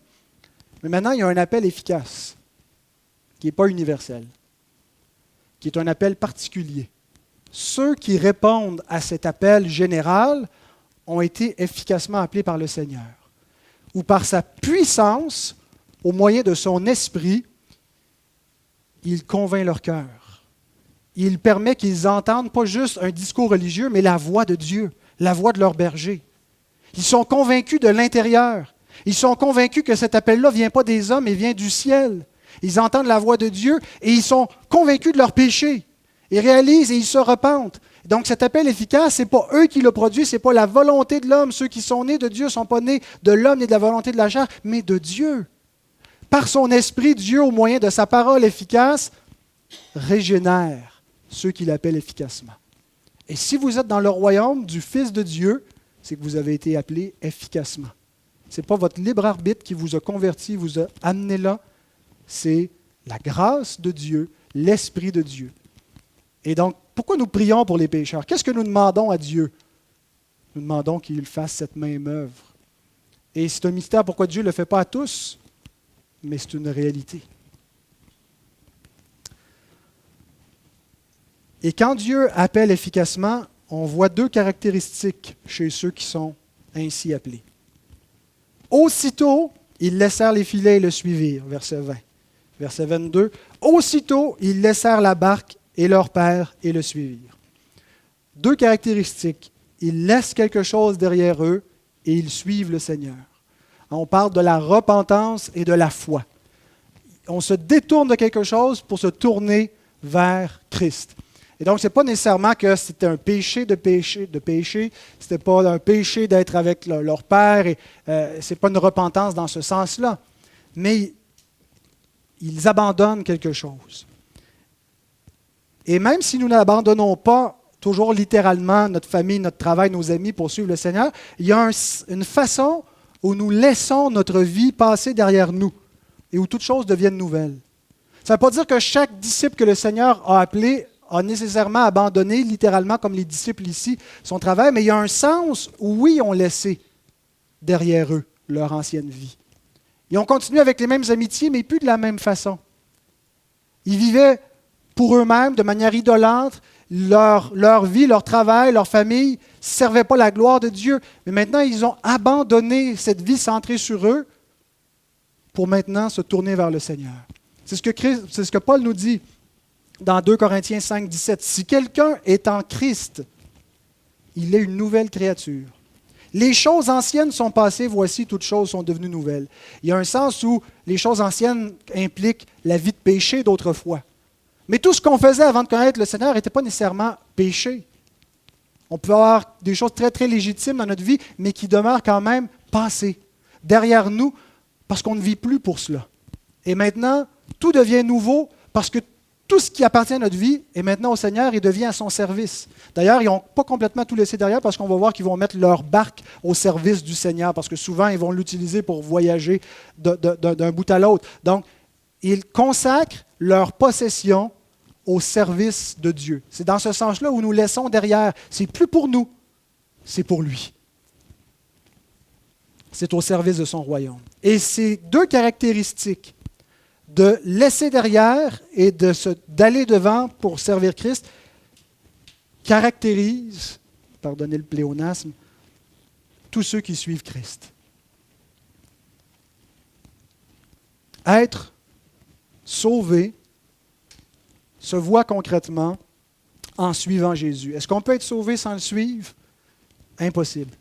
Mais maintenant, il y a un appel efficace qui n'est pas universel, qui est un appel particulier. Ceux qui répondent à cet appel général ont été efficacement appelés par le Seigneur, ou par sa puissance, au moyen de son esprit, il convainc leur cœur. Il permet qu'ils entendent pas juste un discours religieux, mais la voix de Dieu, la voix de leur berger. Ils sont convaincus de l'intérieur. Ils sont convaincus que cet appel-là ne vient pas des hommes, mais vient du ciel. Ils entendent la voix de Dieu et ils sont convaincus de leur péché. Ils réalisent et ils se repentent. Donc cet appel efficace, ce n'est pas eux qui le produisent, ce n'est pas la volonté de l'homme. Ceux qui sont nés de Dieu ne sont pas nés de l'homme ni de la volonté de la chair, mais de Dieu. Par son esprit, Dieu, au moyen de sa parole efficace, régénère ceux qui l'appellent efficacement. Et si vous êtes dans le royaume du Fils de Dieu, c'est que vous avez été appelés efficacement. Ce n'est pas votre libre arbitre qui vous a converti, vous a amené là. C'est la grâce de Dieu, l'Esprit de Dieu. Et donc, pourquoi nous prions pour les pécheurs? Qu'est-ce que nous demandons à Dieu? Nous demandons qu'il fasse cette même œuvre. Et c'est un mystère pourquoi Dieu ne le fait pas à tous, mais c'est une réalité. Et quand Dieu appelle efficacement, on voit deux caractéristiques chez ceux qui sont ainsi appelés. Aussitôt, ils laissèrent les filets et le suivirent, verset 20. Verset 22, aussitôt, ils laissèrent la barque et leur père et le suivirent. Deux caractéristiques. Ils laissent quelque chose derrière eux et ils suivent le Seigneur. On parle de la repentance et de la foi. On se détourne de quelque chose pour se tourner vers Christ. Et donc, ce n'est pas nécessairement que c'était un péché de péché. Ce n'était pas un péché d'être avec leur père. Ce n'est pas une repentance dans ce sens-là. Mais ils abandonnent quelque chose. Et même si nous n'abandonnons pas toujours littéralement notre famille, notre travail, nos amis pour suivre le Seigneur, il y a une façon où nous laissons notre vie passer derrière nous et où toutes choses deviennent nouvelles. Ça ne veut pas dire que chaque disciple que le Seigneur a appelé a nécessairement abandonné, littéralement comme les disciples ici, son travail, mais il y a un sens où oui, ils ont laissé derrière eux leur ancienne vie. Ils ont continué avec les mêmes amitiés, mais plus de la même façon. Ils vivaient pour eux-mêmes, de manière idolâtre, leur vie, leur travail, leur famille ne servaient pas la gloire de Dieu. Mais maintenant, ils ont abandonné cette vie centrée sur eux pour maintenant se tourner vers le Seigneur. C'est ce que Paul nous dit dans 2 Corinthiens 5, 17. Si quelqu'un est en Christ, il est une nouvelle créature. Les choses anciennes sont passées, voici, toutes choses sont devenues nouvelles. Il y a un sens où les choses anciennes impliquent la vie de péché d'autrefois. Mais tout ce qu'on faisait avant de connaître le Seigneur n'était pas nécessairement péché. On peut avoir des choses très, très légitimes dans notre vie, mais qui demeurent quand même passées, derrière nous, parce qu'on ne vit plus pour cela. Et maintenant, tout devient nouveau parce que tout ce qui appartient à notre vie est maintenant au Seigneur et devient à son service. D'ailleurs, ils n'ont pas complètement tout laissé derrière parce qu'on va voir qu'ils vont mettre leur barque au service du Seigneur parce que souvent, ils vont l'utiliser pour voyager d'un bout à l'autre. Donc, ils consacrent leur possession au service de Dieu. C'est dans ce sens-là où nous laissons derrière. C'est plus pour nous, c'est pour lui. C'est au service de son royaume. Et ces deux caractéristiques de laisser derrière et d'aller devant pour servir Christ caractérisent, pardonnez le pléonasme, tous ceux qui suivent Christ. Être sauvé se voit concrètement en suivant Jésus. Est-ce qu'on peut être sauvé sans le suivre? Impossible.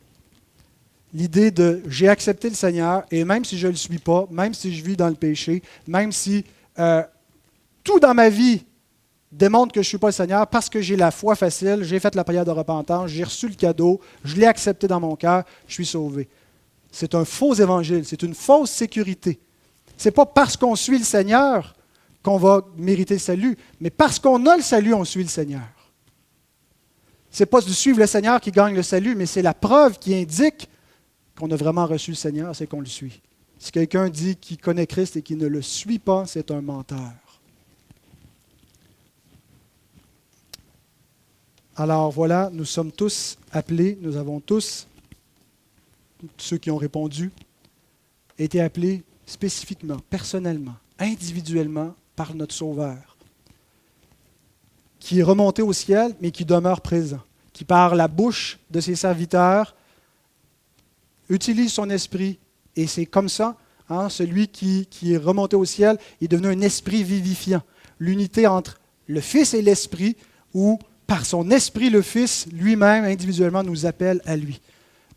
L'idée de « j'ai accepté le Seigneur et même si je ne le suis pas, même si je vis dans le péché, même si tout dans ma vie démontre que je ne suis pas le Seigneur, parce que j'ai la foi facile, j'ai fait la prière de repentance, j'ai reçu le cadeau, je l'ai accepté dans mon cœur, je suis sauvé. » C'est un faux évangile, c'est une fausse sécurité. Ce n'est pas parce qu'on suit le Seigneur qu'on va mériter le salut, mais parce qu'on a le salut, on suit le Seigneur. Ce n'est pas de suivre le Seigneur qui gagne le salut, mais c'est la preuve qui indique qu'on a vraiment reçu le Seigneur, c'est qu'on le suit. Si quelqu'un dit qu'il connaît Christ et qu'il ne le suit pas, c'est un menteur. Alors voilà, nous sommes tous appelés, nous avons tous, ceux qui ont répondu, été appelés spécifiquement, personnellement, individuellement, par notre Sauveur, qui est remonté au ciel, mais qui demeure présent, qui par la bouche de ses serviteurs utilise son esprit, et c'est comme ça, celui qui est remonté au ciel est devenu un esprit vivifiant. L'unité entre le Fils et l'Esprit, où par son esprit, le Fils lui-même, individuellement, nous appelle à lui.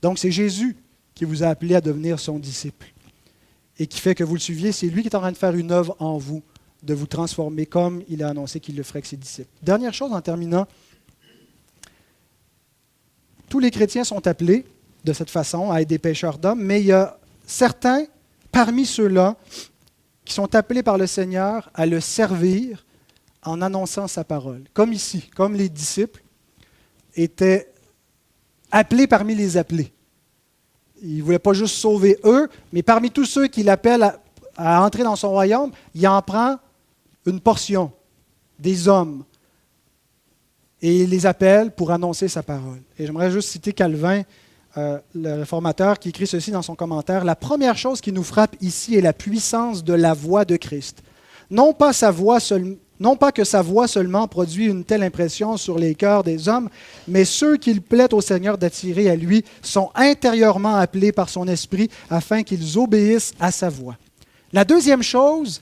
Donc c'est Jésus qui vous a appelé à devenir son disciple, et qui fait que vous le suiviez, c'est lui qui est en train de faire une œuvre en vous, de vous transformer comme il a annoncé qu'il le ferait avec ses disciples. Dernière chose en terminant, tous les chrétiens sont appelés de cette façon à être des pêcheurs d'hommes, mais il y a certains parmi ceux-là qui sont appelés par le Seigneur à le servir en annonçant sa parole. Comme ici, comme les disciples étaient appelés parmi les appelés. Il ne voulait pas juste sauver eux, mais parmi tous ceux qu'il appelle à entrer dans son royaume, il en prend une portion, des hommes, et il les appelle pour annoncer sa parole. Et j'aimerais juste citer Calvin, le réformateur, qui écrit ceci dans son commentaire. « La première chose qui nous frappe ici est la puissance de la voix de Christ. Non pas que sa voix seulement produit une telle impression sur les cœurs des hommes, mais ceux qu'il plaît au Seigneur d'attirer à lui sont intérieurement appelés par son esprit afin qu'ils obéissent à sa voix. La deuxième chose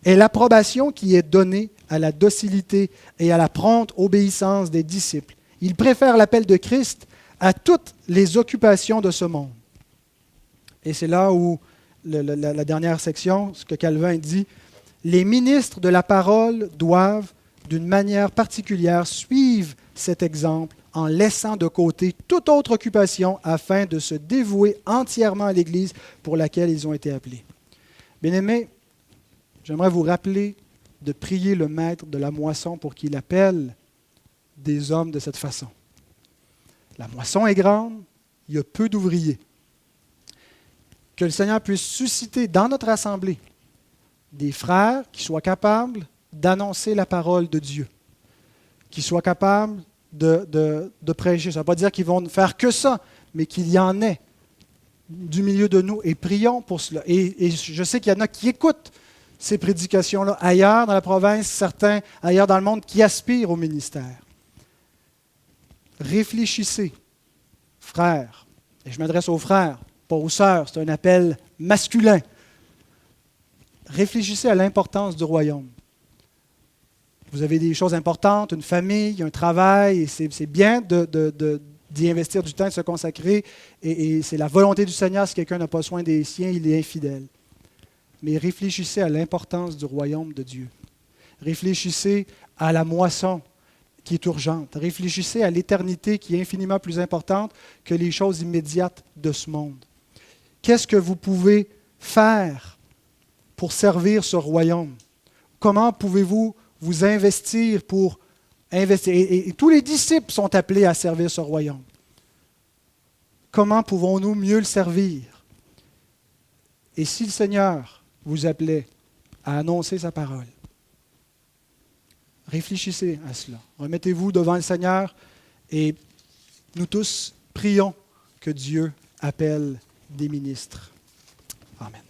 est l'approbation qui est donnée à la docilité et à la prompte obéissance des disciples. Ils préfèrent l'appel de Christ à toutes les occupations de ce monde. » Et c'est là où la dernière section, ce que Calvin dit, « Les ministres de la parole doivent, d'une manière particulière, suivre cet exemple en laissant de côté toute autre occupation afin de se dévouer entièrement à l'Église pour laquelle ils ont été appelés. » Bien-aimés, j'aimerais vous rappeler de prier le maître de la moisson pour qu'il appelle des hommes de cette façon. La moisson est grande, il y a peu d'ouvriers. Que le Seigneur puisse susciter dans notre assemblée des frères qui soient capables d'annoncer la parole de Dieu, qui soient capables de prêcher. Ça ne veut pas dire qu'ils vont faire que ça, mais qu'il y en ait du milieu de nous. Et prions pour cela. Et je sais qu'il y en a qui écoutent ces prédications-là ailleurs dans la province, certains ailleurs dans le monde qui aspirent au ministère. Réfléchissez, frères, et je m'adresse aux frères, pas aux sœurs, c'est un appel masculin. Réfléchissez à l'importance du royaume. Vous avez des choses importantes, une famille, un travail, et c'est bien d'y investir du temps, de se consacrer, et c'est la volonté du Seigneur. Si quelqu'un n'a pas soin des siens, il est infidèle. Mais réfléchissez à l'importance du royaume de Dieu. Réfléchissez à la moisson qui est urgente. Réfléchissez à l'éternité qui est infiniment plus importante que les choses immédiates de ce monde. Qu'est-ce que vous pouvez faire pour servir ce royaume? Comment pouvez-vous vous investir pour investir? Et tous les disciples sont appelés à servir ce royaume. Comment pouvons-nous mieux le servir? Et si le Seigneur vous appelait à annoncer sa parole, réfléchissez à cela. Remettez-vous devant le Seigneur et nous tous prions que Dieu appelle des ministres. Amen.